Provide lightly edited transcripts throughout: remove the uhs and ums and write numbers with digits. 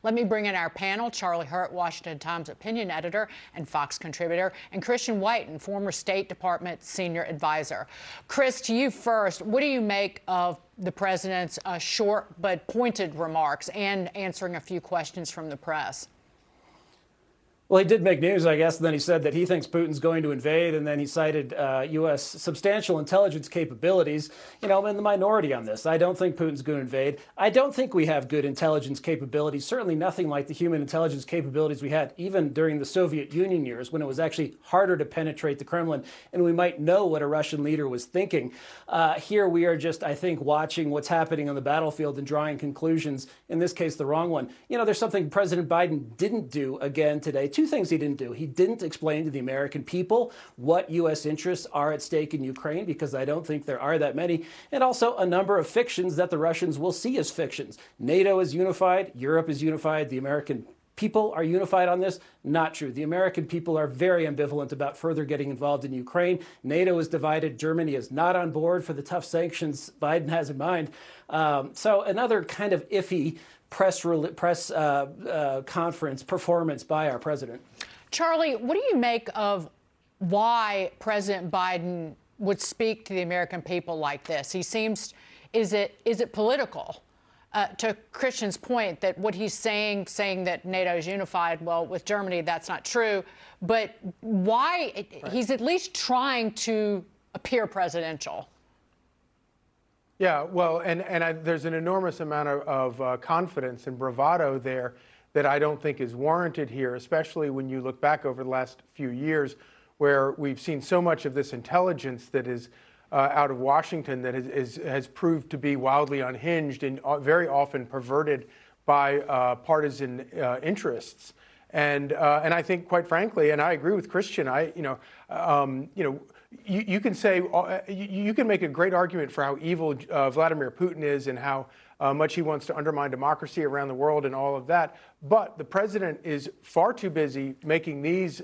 Let me bring in our panel: Charlie Hurt, Washington Times opinion editor and Fox contributor, and Christian Whiton, former State Department senior advisor. Chris, to you first. What do you make of the president's short but pointed remarks and answering a few questions from the press? Well, he did make news, I guess, and then he said that he thinks Putin's going to invade, and then he cited U.S. substantial intelligence capabilities. You know, I'm in the minority on this. I don't think Putin's going to invade. I don't think we have good intelligence capabilities, certainly nothing like the human intelligence capabilities we had even during the Soviet Union years, when it was actually harder to penetrate the Kremlin, and we might know what a Russian leader was thinking. Here we are just, I think, watching what's happening on the battlefield and drawing conclusions, in this case, the wrong one. You know, there's something President Biden didn't do again today. Two things he didn't do. He didn't explain to the American people what U.S. interests are at stake in Ukraine, because I don't think there are that many, and also a number of fictions that the Russians will see as fictions. NATO is unified. Europe is unified. The American people are unified on this. Not true. The American people are very ambivalent about further getting involved in Ukraine. NATO is divided. Germany is not on board for the tough sanctions Biden has in mind. So another kind of iffy press conference performance by our president. Charlie, what do you make of why President Biden would speak to the American people like this? He seems, is it political? To Christian's point that what he's saying that NATO is unified, well, with Germany, that's not true. But why? Right. He's at least trying to appear presidential. Yeah, well, there's an enormous amount of confidence and bravado there that I don't think is warranted here, especially when you look back over the last few years, where we've seen so much of this intelligence that is out of Washington that has proved to be wildly unhinged and very often perverted by partisan interests. And I think, quite frankly, and I agree with Christian, you can say, you can make a great argument for how evil Vladimir Putin is and how much he wants to undermine democracy around the world and all of that. But the president is far too busy making these,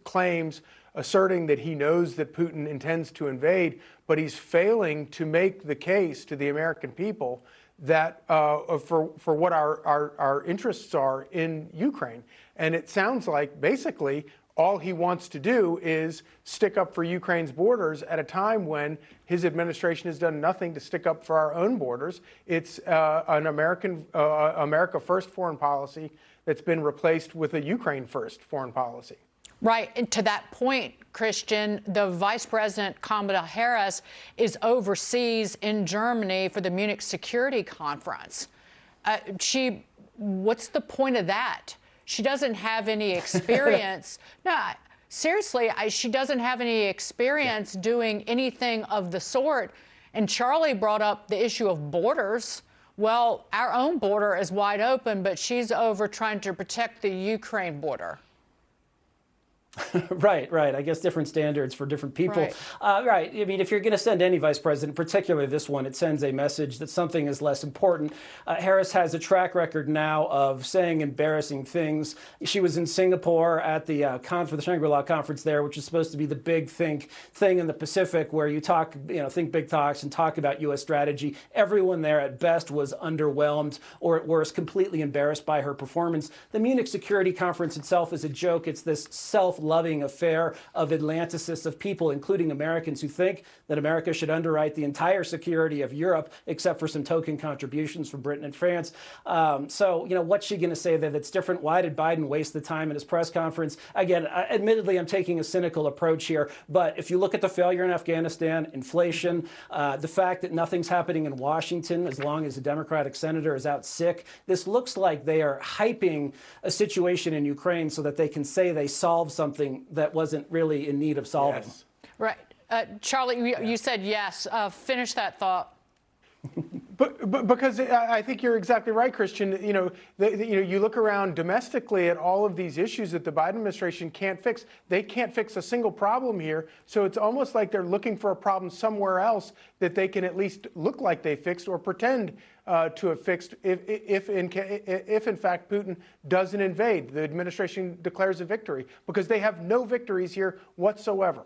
claims, asserting that he knows that Putin intends to invade, but he's failing to make the case to the American people that for what our interests are in Ukraine. And it sounds like basically all he wants to do is stick up for Ukraine's borders at a time when his administration has done nothing to stick up for our own borders. It's an America first foreign policy that's been replaced with a Ukraine first foreign policy. Right. And to that point, Christian, the Vice President Kamala Harris is overseas in Germany for the Munich Security Conference. What's the point of that? She doesn't have any experience. No, seriously, she doesn't have any experience doing anything of the sort. And Charlie brought up the issue of borders. Well, our own border is wide open, but she's over trying to protect the Ukraine border. Right. I guess different standards for different people. Right. I mean, if you're going to send any vice president, particularly this one, it sends a message that something is less important. Harris has a track record now of saying embarrassing things. She was in Singapore at the the Shangri-La conference there, which is supposed to be the big thing in the Pacific, where you talk, think big talks and talk about U.S. strategy. Everyone there at best was underwhelmed, or at worst, completely embarrassed by her performance. The Munich Security Conference itself is a joke. It's this self-loving affair of Atlanticists, of people, including Americans, who think that America should underwrite the entire security of Europe, except for some token contributions from Britain and France. So, what's she going to say there that's different? Why did Biden waste the time in his press conference? Again, admittedly, I'm taking a cynical approach here, but if you look at the failure in Afghanistan, inflation, the fact that nothing's happening in Washington as long as a Democratic senator is out sick, this looks like they are hyping a situation in Ukraine so that they can say they solved something that wasn't really in need of solving. Yes. Right. Charlie, you said yes. Finish that thought. But because I think you're exactly right, Christian. You look around domestically at all of these issues that the Biden administration can't fix. They can't fix a single problem here. So it's almost like they're looking for a problem somewhere else that they can at least look like they fixed or pretend to have fixed if in fact Putin doesn't invade. The administration declares a victory, because they have no victories here whatsoever.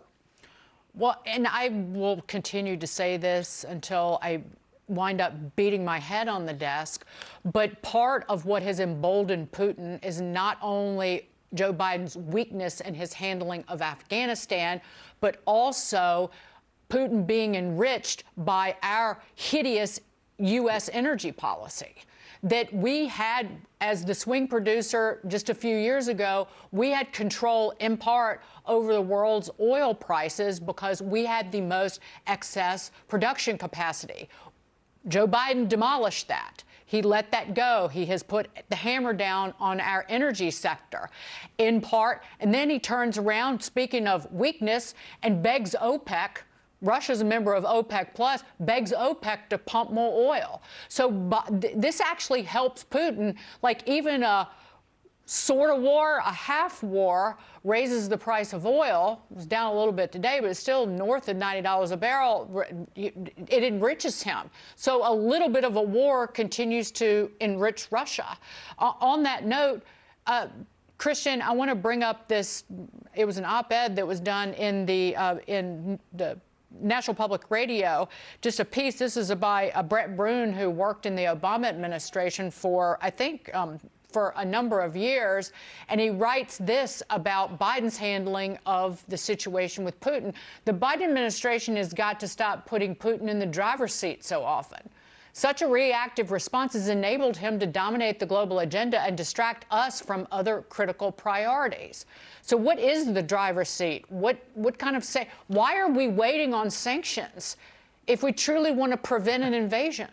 Well, and I will continue to say this until I wind up beating my head on the desk. But part of what has emboldened Putin is not only Joe Biden's weakness in his handling of Afghanistan, but also Putin being enriched by our hideous U.S. energy policy. That we had, as the swing producer just a few years ago, we had control in part over the world's oil prices because we had the most excess production capacity. Joe Biden demolished that. He let that go. He has put the hammer down on our energy sector, in part. And then he turns around, speaking of weakness, and begs OPEC. Russia's a member of OPEC Plus, begs OPEC to pump more oil. So this actually helps Putin. Like even a sort of war, a half war, raises the price of oil. It's down a little bit today, but it's still north of $90 a barrel. It enriches him. So a little bit of a war continues to enrich Russia. On that note, Christian, I want to bring up this. It was an op-ed that was done in the National Public Radio, just a piece. This is by Brett Brune, who worked in the Obama administration for, I think, for a number of years. And he writes this about Biden's handling of the situation with Putin. The Biden administration has got to stop putting Putin in the driver's seat so often. Such a reactive response has enabled him to dominate the global agenda and distract us from other critical priorities. So what is the driver's seat? What kind of why are we waiting on sanctions if we truly want to prevent an invasion?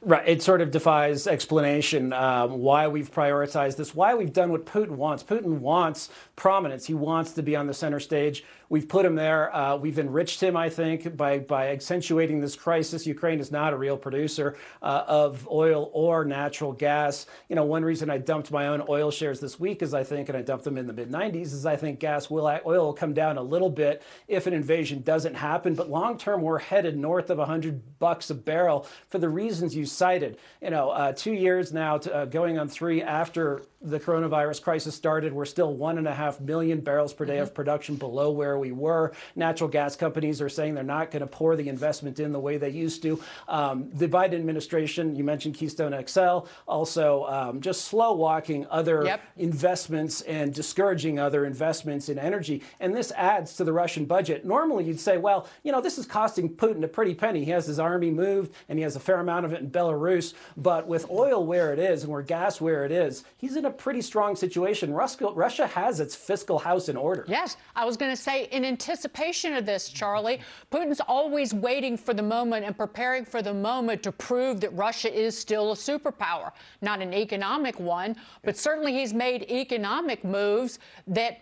Right. It sort of defies explanation why we've prioritized this, why we've done what Putin wants. Putin wants prominence. He wants to be on the center stage. We've put him there. We've enriched him, I think, by accentuating this crisis. Ukraine is not a real producer of oil or natural gas. You know, one reason I dumped my own oil shares this week is I think, and I dumped them in the mid-90s, is I think oil will come down a little bit if an invasion doesn't happen. But long term, we're headed north of $100 a barrel for the reasons you cited. You know, 2 years now, going on 3 after the coronavirus crisis started, we're still 1.5 million barrels per day of production below where we were. Natural gas companies are saying they're not going to pour the investment in the way they used to. The Biden administration, you mentioned Keystone XL, also just slow walking other investments and discouraging other investments in energy. And this adds to the Russian budget. Normally you'd say, well, you know, this is costing Putin a pretty penny. He has his army moved and he has a fair amount of it in Belarus. But with oil where it is and where gas where it is, he's in a pretty strong situation. Russia has its fiscal house in order. Yes, I was going to say, in anticipation of this, Charlie, Putin's always waiting for the moment and preparing for the moment to prove that Russia is still a superpower. Not an economic one, but certainly he's made economic moves that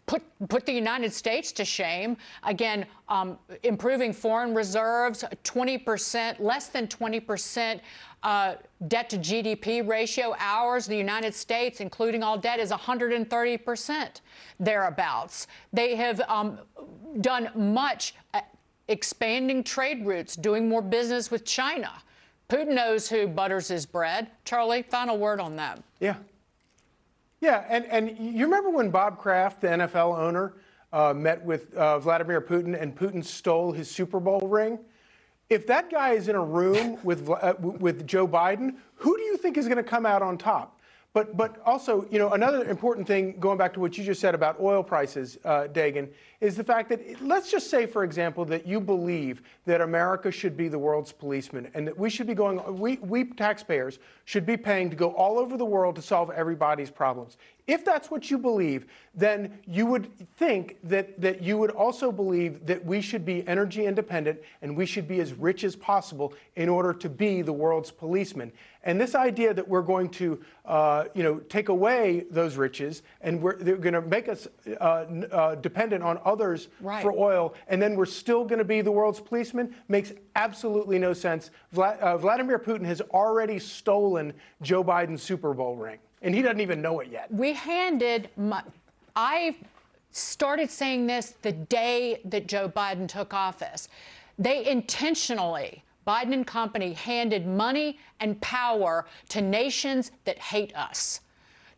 put the United States to shame. Again, improving foreign reserves, 20%, less than 20% debt to GDP ratio. Ours, the United States, including all debt, is 130% thereabouts. They have done much expanding trade routes, doing more business with China. Putin knows who butters his bread. Charlie, final word on that. Yeah. Yeah, and you remember when Bob Kraft, the NFL owner, met with Vladimir Putin and Putin stole his Super Bowl ring? If that guy is in a room with Joe Biden, who do you think is going to come out on top? But also, you know, another important thing, going back to what you just said about oil prices, Dagan, is the fact that, let's just say, for example, that you believe that America should be the world's policeman and that we should be going, we taxpayers should be paying to go all over the world to solve everybody's problems. If that's what you believe, then you would think that you would also believe that we should be energy independent and we should be as rich as possible in order to be the world's policeman. And this idea that we're going to, take away those riches and they're going to make us dependent on others for oil, and then we're still going to be the world's policeman makes absolutely no sense. Vladimir Putin has already stolen Joe Biden's Super Bowl ring, and he doesn't even know it yet. I started saying this the day that Joe Biden took office. They intentionally, Biden and company, handed money and power to nations that hate us,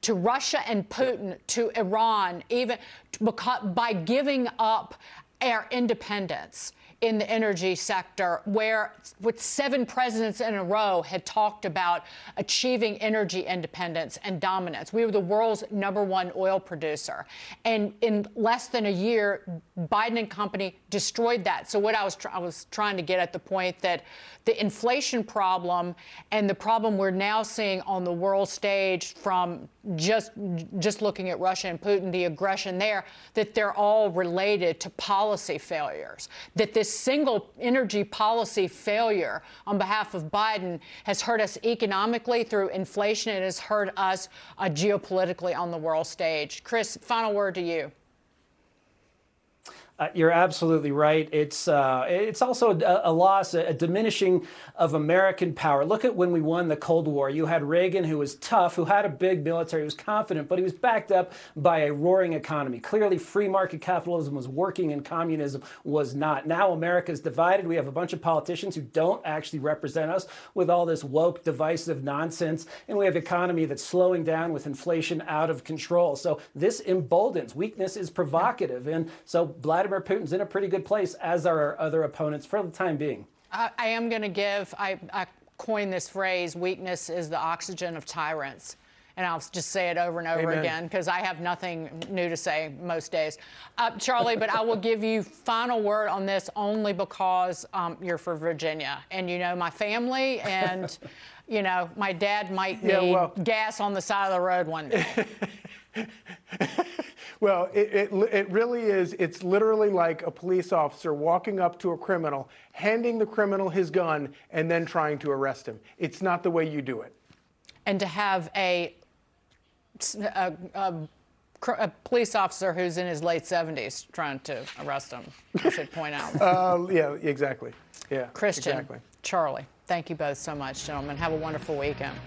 to Russia and Putin, to Iran, even by giving up our independence. in the energy sector, where with 7 presidents in a row had talked about achieving energy independence and dominance. We were the world's #1 oil producer. And in less than a year, Biden and company destroyed that. So what I was trying to get at the point that the inflation problem and the problem we're now seeing on the world stage from just looking at Russia and Putin, the aggression there, that they're all related to policy failures, that this single energy policy failure on behalf of Biden has hurt us economically through inflation. It has hurt us geopolitically on the world stage. Chris, final word to you. You're absolutely right. It's also a loss, a diminishing of American power. Look at when we won the Cold War. You had Reagan, who was tough, who had a big military, who was confident, but he was backed up by a roaring economy. Clearly, free market capitalism was working and communism was not. Now America's divided. We have a bunch of politicians who don't actually represent us with all this woke, divisive nonsense, and we have an economy that's slowing down with inflation out of control. So this emboldens. Weakness is provocative, and so Vladimir Putin's in a pretty good place, as are our other opponents for the time being. I am going to give, I coined this phrase, weakness is the oxygen of tyrants. And I'll just say it over and over again, because I have nothing new to say most days. Charlie, but I will give you final word on this only because you're from Virginia. And you know my family, and you know my dad might need gas on the side of the road one day. Well, it really is. It's literally like a police officer walking up to a criminal, handing the criminal his gun, and then trying to arrest him. It's not the way you do it. And to have a police officer who's in his late 70s trying to arrest him, I should point out. Yeah, exactly. Yeah, Christian, exactly. Charlie, thank you both so much, gentlemen. Have a wonderful weekend.